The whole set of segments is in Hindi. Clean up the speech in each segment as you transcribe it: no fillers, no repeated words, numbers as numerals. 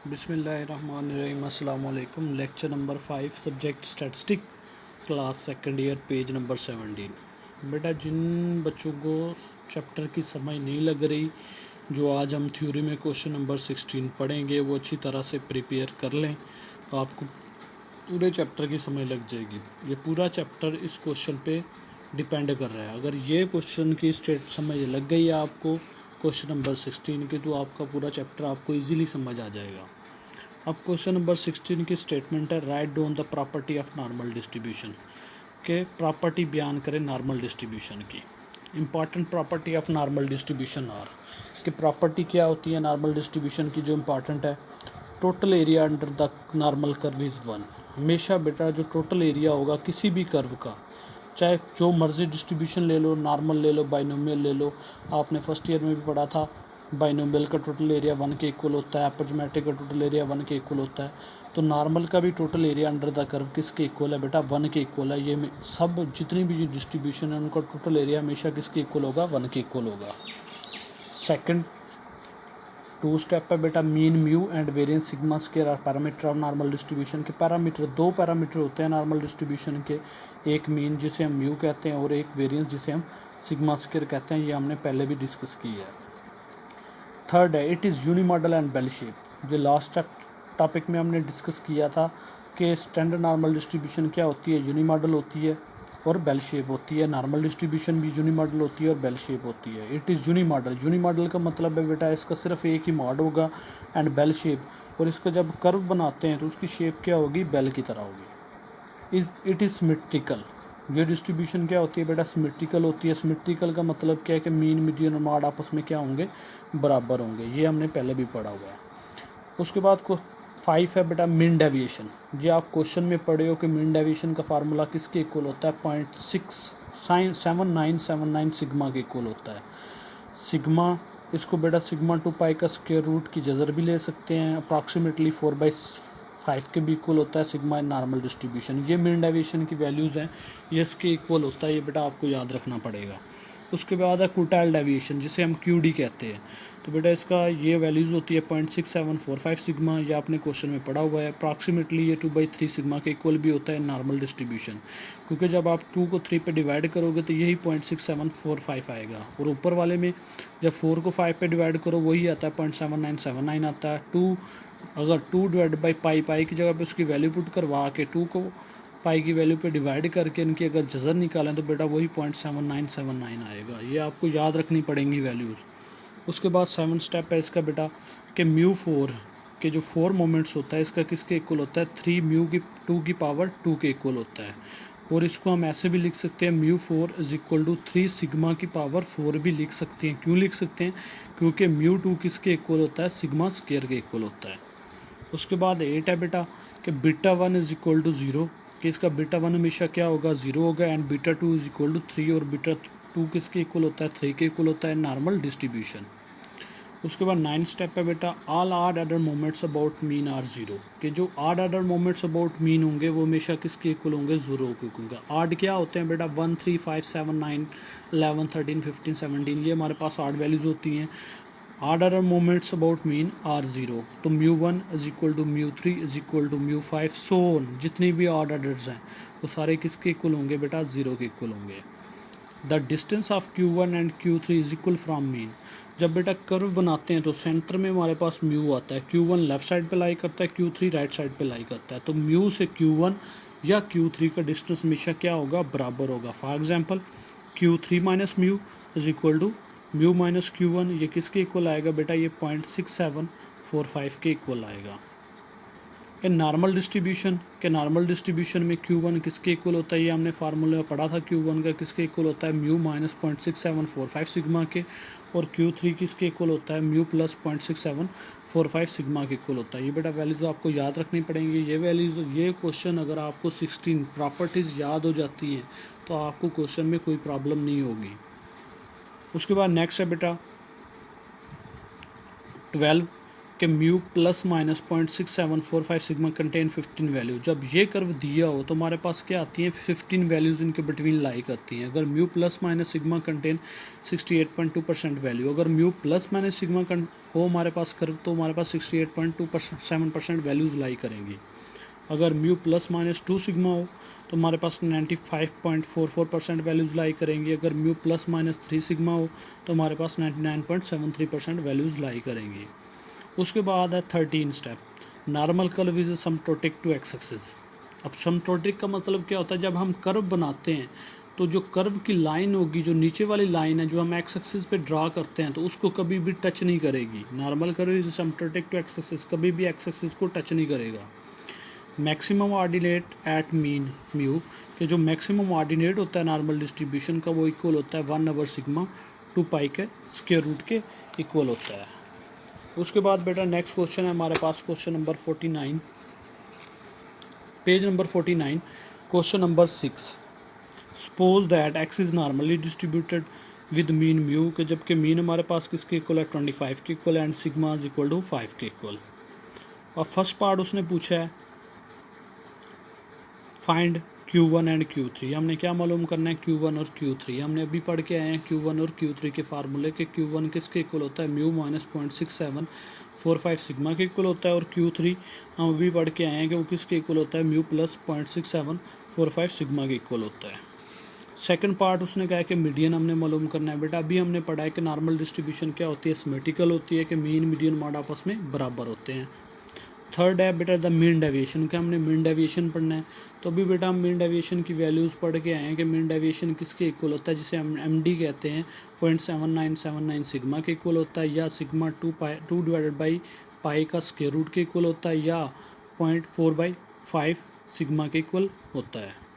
बिस्मिल्लाहिर्रहमानिर्रहीम अस्सलाम वालेकुम। Lecture number 5 subject statistic class second year page number 17। बेटा जिन बच्चों को चैप्टर की समझ नहीं लग रही, जो आज हम थ्योरी में क्वेश्चन नंबर 16 पढ़ेंगे, वो अच्छी तरह से प्रिपेयर कर लें तो आपको पूरे चैप्टर की समझ लग जाएगी। ये पूरा चैप्टर इस क्वेश्चन पे डिपेंड कर रहा है। अगर ये क्वेश्चन की स्टेट समझ लग गई है आपको क्वेश्चन नंबर 16 की, तो आपका पूरा चैप्टर आपको इजीली समझ आ जाएगा। अब क्वेश्चन नंबर 16 की स्टेटमेंट है, right down the property of normal distribution के प्रॉपर्टी बयान करें नॉर्मल डिस्ट्रीब्यूशन की। Important property of normal distribution are कि प्रॉपर्टी क्या होती है नॉर्मल डिस्ट्रीब्यूशन की जो इम्पॉर्टेंट है। Total area under the normal curve is 1। हमेशा बेटा जो टोटल एरिया होगा किसी भी कर्व का, चाहे जो मर्जी डिस्ट्रीब्यूशन ले लो, नॉर्मल ले लो, बाइनोमियल ले लो, आपने फर्स्ट ईयर में भी पढ़ा था बाइनोमियल का टोटल एरिया 1 के इक्वल होता है, अप्रॉक्सिमेटिक का टोटल एरिया 1 के इक्वल होता है। तो नॉर्मल का भी total area under the curve किसके इक्वल है बेटा, 1 के इक्वल है। ये सब जितनी भी डिस्ट्रीब्यूशन है उनका टोटल एरिया हमेशा किसके इक्वल होगा, 1 के इक्वल होगा। सेकंड 2 स्टेप है बेटा, mean mu and variance sigma square are parameter of normal distribution के। पैरामीटर 2 पैरामीटर होते हैं नॉर्मल डिस्ट्रीब्यूशन के, एक मीन जिसे हम म्यू कहते हैं और एक वेरिएंस जिसे हम सिग्मा स्क्वायर कहते हैं। ये हमने पहले भी डिस्कस की है। थर्ड है, it is unimodal and bell shape. जो लास्ट टॉपिक में हमने डिस्कस किया था कि स्टैंडर्ड नॉर्मल डिस्ट्रीब्यूशन क्या होती है, यूनिमॉडल होती है और बेल शेप होती है। नॉर्मल डिस्ट्रीब्यूशन भी यूनिमॉडल होती है और बेल शेप होती है। इट इज़ यूनिमॉडल, यूनिमॉडल का मतलब है बेटा इसका सिर्फ एक ही मॉड होगा, एंड बेल शेप, और इसका जब कर्व बनाते हैं तो उसकी शेप क्या होगी, बेल की तरह होगी। It is symmetrical. ये डिस्ट्रीब्यूशन क्या होती है बेटा, सिमेट्रिकल होती है। सिमेट्रिकल का मतलब क्या है कि मीन मीडियन और मॉड आपस में क्या होंगे, बराबर होंगे। ये हमने पहले भी पढ़ा हुआ है। उसके बाद को 5 है बेटा, मीन डेविएशन। ये आप क्वेश्चन में पढ़े हो कि मीन डेविएशन का फार्मूला किसके इक्वल होता है, 0.67979 सिग्मा के इक्वल होता है। सिग्मा, इसको बेटा सिग्मा 2 पाई का स्क्वायर रूट की जजर भी ले सकते हैं। अप्रॉक्सीमेटली 4/5 के भी इक्वल होता है सिग्मा इन नॉर्मल डिस्ट्रीब्यूशन। ये मीन डेविएशन की वैल्यूज़ हैं, ये इसके इक्वल होता है। ये बेटा आपको याद रखना पड़ेगा। उसके बाद है क्वार्टाइल डेविएशन, जिसे हम QD कहते हैं। तो बेटा इसका ये वैल्यूज़ होती है 0.6745 सिग्मा। ये आपने क्वेश्चन में पढ़ा हुआ है। अप्रॉक्सीमेटली ये 2/3 सिग्मा के इक्वल भी होता है नॉर्मल डिस्ट्रीब्यूशन, क्योंकि जब आप 2 को 3 पे डिवाइड करोगे तो यही 0.6745 आएगा, और ऊपर वाले में जब 4 को 5 पे डिवाइड करो वही आता है 0.7979 आता है। 2 अगर 2 डिवाइड बाई पाई की जगह पे उसकी वैल्यू पुट करवा के 2 को पाई की वैल्यू पे डिवाइड करके इनकी अगर जजर निकालें तो बेटा वही 0.7979 आएगा। ये आपको याद रखनी पड़ेंगी वैल्यूज़। उसके बाद 7 स्टेप है इसका बेटा कि म्यू 4 के जो 4 मोमेंट्स होता है इसका किसके इक्वल होता है, 3 म्यू की 2 की पावर 2 के इक्वल होता है। और इसको हम ऐसे भी लिख सकते हैं, mu 4 is equal to 3 sigma की पावर 4 भी लिख सकते हैं। क्यों लिख सकते हैं, क्योंकि म्यू 2 किसके इक्वल होता है, सिग्मा स्क्वायर के इक्वल होता है। उसके बाद 8 है बेटा कि बीटा 1 इज इक्वल टू 0, कि इसका बीटा 1 हमेशा क्या होगा, 0 होगा, and beta 2 is equal to 3, और बीटा 2 किसके इक्वल होता है, 3 के इक्वल होता है नॉर्मल डिस्ट्रीब्यूशन। उसके बाद 9 स्टेप है बेटा, all odd order moments about mean are 0, कि जो odd order moments about mean होंगे वो हमेशा किसके इक्वल होंगे, 0 के इक्वल होंगे। ऑड क्या होते हैं बेटा, 1 3 5 7 9 11 13 15 17, ये हमारे पास ऑड वैल्यूज़ होती हैं। Odd order moments about mean are 0, तो mu 1 is equal to mu 3 is equal to mu 5, so on. जितनी भी ऑड ऑर्डर्स हैं वो सारे किसके इक्वल होंगे बेटा, 0 के इक्वल होंगे। The distance of Q1 and Q3 is equal from mean. जब बेटा कर्व बनाते हैं तो सेंटर में हमारे पास म्यू आता है, Q1 लेफ्ट साइड पे लाई करता है, Q3 राइट साइड पे लाई करता है। तो म्यू से Q1 या Q3 का डिस्टेंस हमेशा क्या होगा, बराबर होगा। For example Q3 minus mu is equal to mu minus Q1, ये किसके इक्वल आएगा बेटा, ये 0.6745 के इक्वल आएगा। इन नॉर्मल डिस्ट्रीब्यूशन के नॉर्मल डिस्ट्रीब्यूशन में Q1 किसके इक्वल होता है, ये हमने फार्मूला पढ़ा था। Q1 का किसके इक्वल होता है, म्यू माइनस 0.6745 सिग्मा के, और Q3 किसके इक्वल होता है, म्यू प्लस 0.6745 सिग्मा के इक्वल होता है। ये बेटा वैल्यूज़ आपको याद रखनी पड़ेंगी। ये वैल्यूज़, ये क्वेश्चन अगर आपको 16 प्रॉपर्टीज़ याद हो जाती हैं तो आपको क्वेश्चन में कोई प्रॉब्लम नहीं होगी। उसके बाद नेक्स्ट है बेटा 12 कि mu plus minus 0.6745 sigma contain 15 value. जब ये कर्व दिया हो तो हमारे पास क्या आती हैं, 15 वैल्यूज़ इनके बिटवीन लाई करती हैं। अगर mu plus minus sigma contain 68.2% value, अगर म्यू प्लस माइनस सिग्मा हो हमारे पास कर्व, तो हमारे पास 68.27% वैल्यूज़ लाई करेंगी। अगर म्यू प्लस माइनस 2 सिग्मा हो तो हमारे पास 95.44% वैल्यूज़ लाई करेंगी। अगर म्यू प्लस माइनस 3 सिग्मा हो तो हमारे पास 99.73% वैल्यूज़ लाई करेंगी। उसके बाद है 13 step, normal curve is asymptotic to X axis. अब समटोटिक का मतलब क्या होता है, जब हम कर्व बनाते हैं तो जो कर्व की लाइन होगी, जो नीचे वाली लाइन है जो हम एक्स एक्सिस पे ड्रा करते हैं, तो उसको कभी भी टच नहीं करेगी। Normal curve is asymptotic to X axis, कभी भी एक्स एक्सिस को टच नहीं करेगा। Maximum ordinate at mean mu, कि जो मैक्सिमम ऑर्डिनेट होता है नॉर्मल डिस्ट्रीब्यूशन का, वो इक्वल होता है 1/सिग्मा 2 पाई के स्क्वायर रूट के इक्वल होता है। उसके बाद बेटा नेक्स्ट क्वेश्चन है हमारे पास question number 49, page number 49, question number 6। Suppose that X is normally distributed with mean mu, के जबकि मीन हमारे पास किसके इक्वल है, 25 के equal, and sigma is equal to 5 के इक्वल। और फर्स्ट पार्ट उसने पूछा है फाइंड Q1 एंड Q3। हमने क्या मालूम करना है, Q1 और Q3। हमने अभी पढ़ के आए हैं Q1 और Q3 के फार्मूले के। Q1 किसके इक्वल होता है, म्यू माइनस 0.6745 सिग्मा के इक्वल होता है, और Q3 हम अभी पढ़ के आए हैं कि वो किसके इक्वल होता है, म्यू प्लस 0.6745 सिग्मा के इक्वल होता है। सेकंड पार्ट उसने कहा है कि मीडियन हमने मालूम करना है। बेटा अभी हमने पढ़ा है कि नॉर्मल डिस्ट्रीब्यूशन क्या होती है, सिमेट्रिकल होती है, कि मीन मीडियन मॉड आपस में बराबर होते हैं। थर्ड है बेटा द मीन डेविएशन, क्या हमने मीन डेविएशन पढ़ना है। तो अभी बेटा हम मीन डेविएशन की वैल्यूज़ पढ़ के आए हैं कि मीन डेविएशन किसके इक्वल होता है, जिसे हम MD कहते हैं, 0.7979 सिग्मा के इक्वल होता है, या सिग्मा 2 डिवाइडेड बाई पाई का स्क्वायर रूट के इक्वल होता है, या 0.4/5 सिग्मा के इक्वल होता है।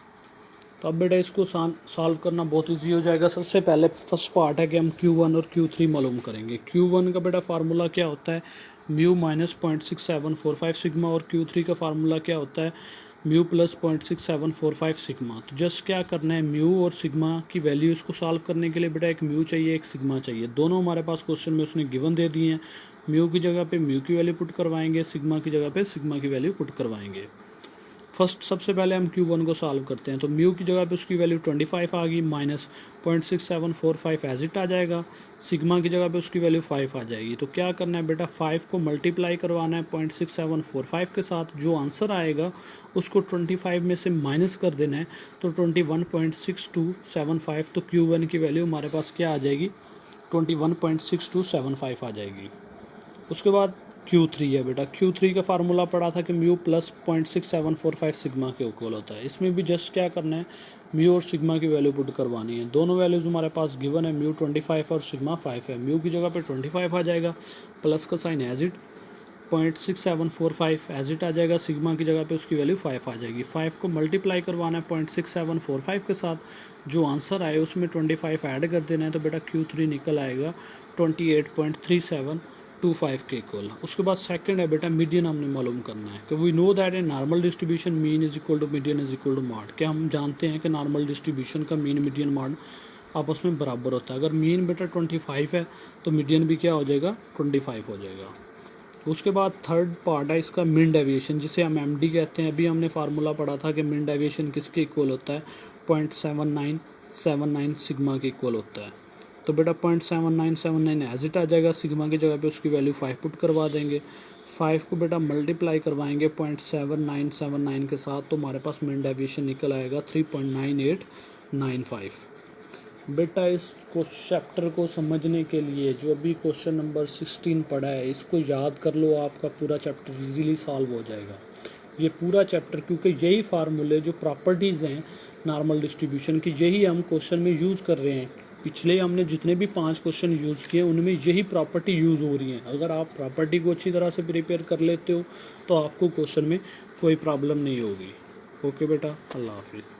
तो अब बेटा इसको सॉल्व करना बहुत ईजी हो जाएगा। सबसे पहले फर्स्ट पार्ट है कि हम Q1 और Q3 मालूम करेंगे। Q1 का बेटा फार्मूला क्या होता है, म्यू माइनस 0.6745 सिग्मा, और Q3 का फार्मूला क्या होता है, म्यू प्लस 0.6745 सिग्मा। तो जस्ट क्या करना है, म्यू और सिग्मा की वैल्यूज़ को सॉल्व करने के लिए बेटा एक म्यू चाहिए, एक सिग्मा चाहिए। दोनों हमारे पास क्वेश्चन में उसने गिवन दे दिए हैं। म्यू की जगह पे म्यू की वैल्यू पुट करवाएंगे, सिग्मा की जगह पे सिग्मा की वैल्यू पुट करवाएंगे। फर्स्ट सबसे पहले हम Q1 को सॉल्व करते हैं। तो म्यू की जगह पे उसकी वैल्यू 25 आ गई, माइनस 0.6745 एज इट आ जाएगा। सिग्मा की जगह पे उसकी वैल्यू 5 आ जाएगी। तो क्या करना है बेटा, 5 को मल्टीप्लाई करवाना है 0.6745 के साथ। जो आंसर आएगा उसको 25 में से माइनस कर देना है, तो 21.6275। तो Q1 की वैल्यू हमारे पास क्या आ जाएगी, 21.6275 आ जाएगी। उसके बाद Q3 है बेटा। Q3 का फार्मूला पढ़ा था कि म्यू प्लस 0.6745 सिग्मा के इक्वल होता है। इसमें भी जस्ट क्या करना है, म्यू और सिग्मा की वैल्यू पुट करवानी है। दोनों वैल्यूज़ हमारे पास गिवन है, म्यू 25 और सिग्मा 5 है। म्यू की जगह पे 25 आ जाएगा, प्लस का sign as it, 0.6745 as it आ जाएगा। सिग्मा की जगह पे उसकी वैल्यू 5 आ जाएगी। 5 को मल्टीप्लाई करवाना है 0.6745 के साथ। जो आंसर आए उसमें 25 ऐड कर देना है, तो बेटा Q3 निकल आएगा 28.3725 के इक्वल। उसके बाद सेकंड है बेटा मीडियन हमने मालूम करना है कि we know that a normal distribution mean is equal to median is equal to mode. क्या हम जानते हैं कि नॉर्मल डिस्ट्रीब्यूशन का मीन मीडियन मॉड आपस में बराबर होता है। अगर मीन बेटा 25 है तो मीडियन भी क्या हो जाएगा, 25 हो जाएगा। उसके बाद थर्ड पार्ट है इसका मीन डेविएशन, जिसे हम MD कहते हैं। अभी हमने फार्मूला पढ़ा था कि मीन डेविएशन किसके इक्वल होता है, 0.7979 सिग्मा के इक्वल होता है। तो बेटा 0.7979 एज इट आ जाएगा। सिग्मा की जगह पे उसकी वैल्यू 5 पुट करवा देंगे। 5 को बेटा मल्टीप्लाई करवाएंगे 0.7979 के साथ, तो हमारे पास मीन डेविएशन निकल आएगा 3.9895। बेटा इस चैप्टर को समझने के लिए जो अभी क्वेश्चन नंबर 16 पढ़ा है, इसको याद कर लो, आपका पूरा चैप्टर इजीली सॉल्व हो जाएगा। ये पूरा चैप्टर, क्योंकि यही फार्मूले जो प्रॉपर्टीज़ हैं नॉर्मल डिस्ट्रीब्यूशन की, यही हम क्वेश्चन में यूज़ कर रहे हैं। पिछले हमने जितने भी 5 क्वेश्चन यूज़ किए उनमें यही प्रॉपर्टी यूज़ हो रही है। अगर आप प्रॉपर्टी को अच्छी तरह से प्रिपेयर कर लेते हो तो आपको क्वेश्चन में कोई प्रॉब्लम नहीं होगी। ओके बेटा, अल्लाह हाफिज़।